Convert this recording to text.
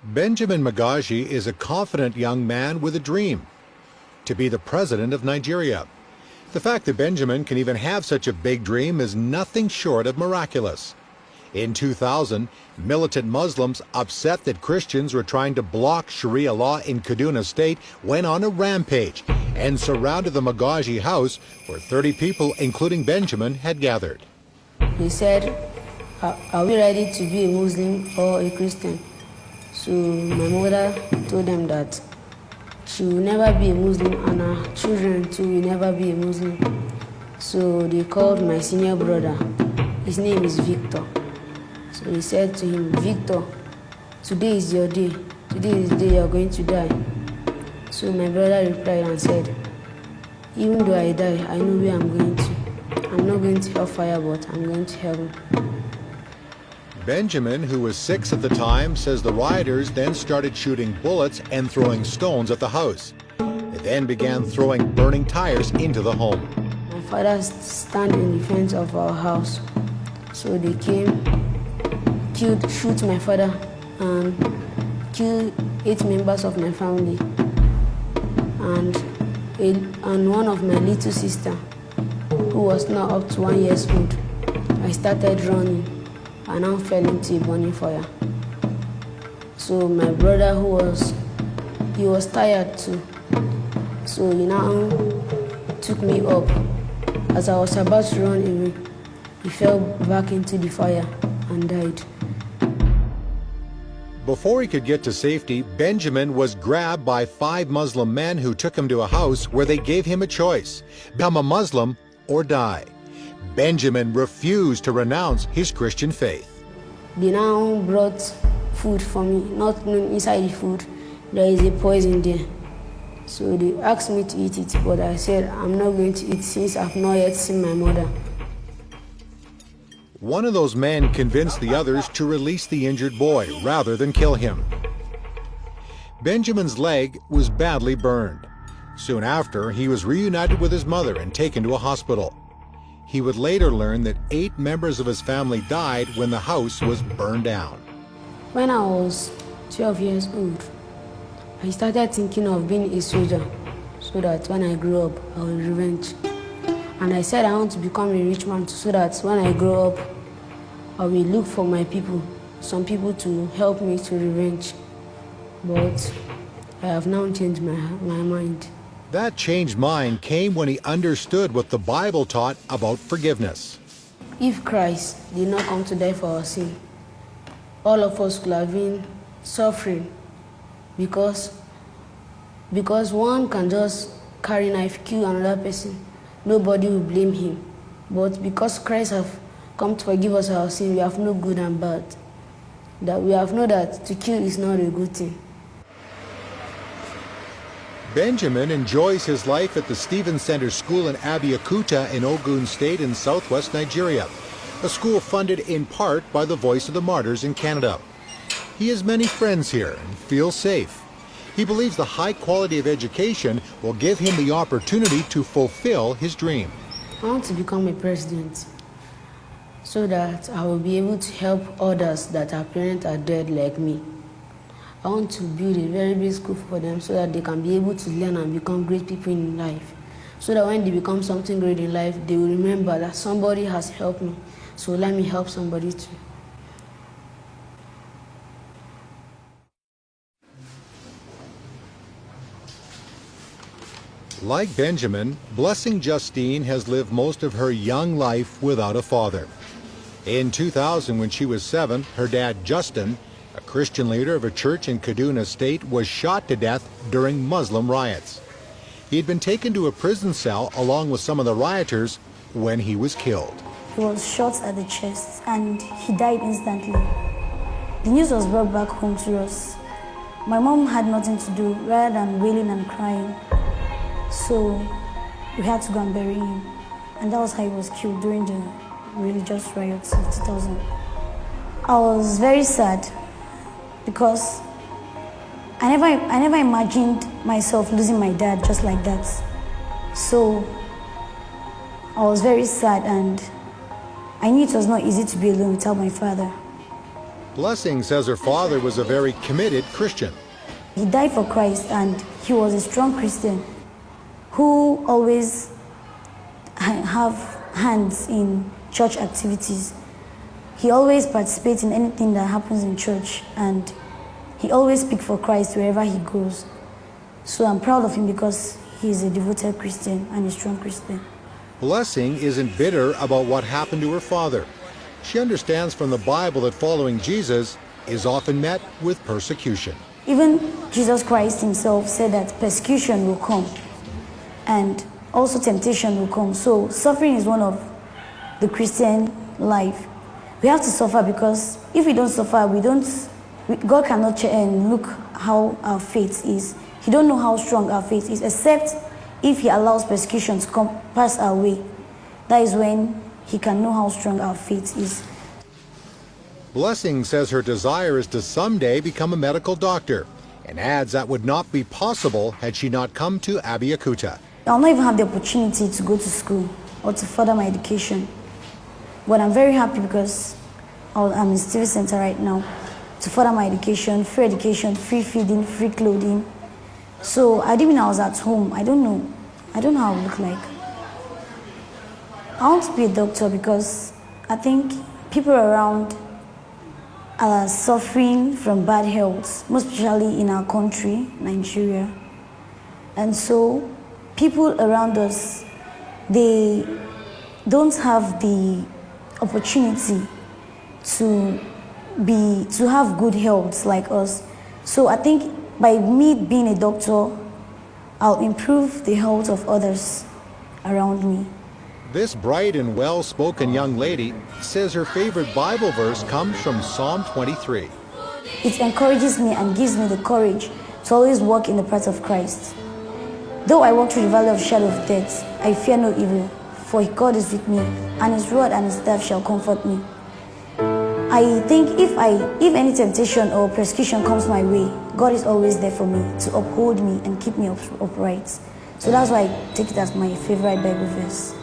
Benjamin Magaji is a confident young man with a dream: to be the president of Nigeria. The fact that Benjamin can even have such a big dream is nothing short of miraculous. In 2000, militant Muslims, upset that Christians were trying to block Sharia law in Kaduna State, went on a rampage and surrounded the Magaji house, where 30 people, including Benjamin, had gathered. They said, are we ready to be a Muslim or a Christian? So my mother told them that she will never be a Muslim and her children too will never be a Muslim. So they called my senior brother. His name is Victor. So they said to him, Victor, today is your day. Today is the day you are going to die. So my brother replied and said, even though I die, I know where I'm going to. I'm not going to hellfire, but I'm going to heaven. Benjamin, who was 6 at the time, says the rioters then started shooting bullets and throwing stones at the house. They then began throwing burning tires into the home. My father stand in defense of our house. So they came, shoot my father, and kill 8 members of my family. And one of my little sister, who was now up to 1 year old. I started running and I fell into a burning fire. So my brother, he was tired too. So he now took me up. As I was about to run away, he fell back into the fire and died. Before he could get to safety, Benjamin was grabbed by 5 Muslim men who took him to a house where they gave him a choice: become a Muslim or die. Benjamin refused to renounce his Christian faith. They now brought food for me. Not inside the food, there is a poison there. So they asked me to eat it, but I said I'm not going to eat since I've not yet seen my mother. One of those men convinced the others to release the injured boy rather than kill him. Benjamin's leg was badly burned. Soon after, he was reunited with his mother and taken to a hospital. He would later learn that 8 members of his family died when the house was burned down. When I was 12 years old, I started thinking of being a soldier so that when I grow up, I will revenge. And I said I want to become a rich man so that when I grow up, I will look for my people, some people to help me to revenge. But I have now changed my mind. That changed mind came when he understood what the Bible taught about forgiveness. If Christ did not come to die for our sin, all of us could have been suffering because one can just carry a knife, kill another person. Nobody will blame him. But because Christ has come to forgive us our sin, we have no good and bad. That we have known that to kill is not a good thing. Benjamin enjoys his life at the Stevens Center School in Abeokuta in Ogun State in southwest Nigeria, a school funded in part by the Voice of the Martyrs in Canada. He has many friends here and feels safe. He believes the high quality of education will give him the opportunity to fulfill his dream. I want to become a president so that I will be able to help others that our parents are dead like me. I want to build a very big school for them so that they can be able to learn and become great people in life. So that when they become something great in life, they will remember that somebody has helped me. So let me help somebody too. Like Benjamin, Blessing Justine has lived most of her young life without a father. In 2000, when she was 7, her dad, Justin, a Christian leader of a church in Kaduna State, was shot to death during Muslim riots. He had been taken to a prison cell along with some of the rioters when he was killed. He was shot at the chest and he died instantly. The news was brought back home to us. My mom had nothing to do rather than wailing and crying. So we had to go and bury him. And that was how he was killed during the religious riots of 2000. I was very sad because I never imagined myself losing my dad just like that. So I was very sad and I knew it was not easy to be alone without my father. Blessing says her father was a very committed Christian. He died for Christ, and he was a strong Christian who always have hands in church activities. He always participates in anything that happens in church, and he always speaks for Christ wherever he goes. So I'm proud of him because he is a devoted Christian and a strong Christian. Blessing isn't bitter about what happened to her father. She understands from the Bible that following Jesus is often met with persecution. Even Jesus Christ himself said that persecution will come and also temptation will come. So suffering is one of the Christian life. We have to suffer because if we don't suffer, God cannot look how our faith is. He don't know how strong our faith is, except if he allows persecution to come pass our way. That is when he can know how strong our faith is. Blessing says her desire is to someday become a medical doctor, and adds that would not be possible had she not come to Abeokuta. I'll not even have the opportunity to go to school or to further my education. But I'm very happy because I'm in Stevie Center right now to further my education, free feeding, free clothing. So I didn't when I was at home. I don't know how I look like. I want to be a doctor because I think people around are suffering from bad health, most especially in our country, Nigeria. And so people around us, they don't have the opportunity to have good health like us. So I think by me being a doctor, I'll improve the health of others around me. This bright and well-spoken young lady says her favorite Bible verse comes from Psalm 23. It encourages me and gives me the courage to always walk in the path of Christ. Though I walk through the valley of shadow of death, I fear no evil, for God is with me, and his rod and his staff shall comfort me. I think if any temptation or persecution comes my way, God is always there for me to uphold me and keep me upright. So that's why I take it as my favorite Bible verse.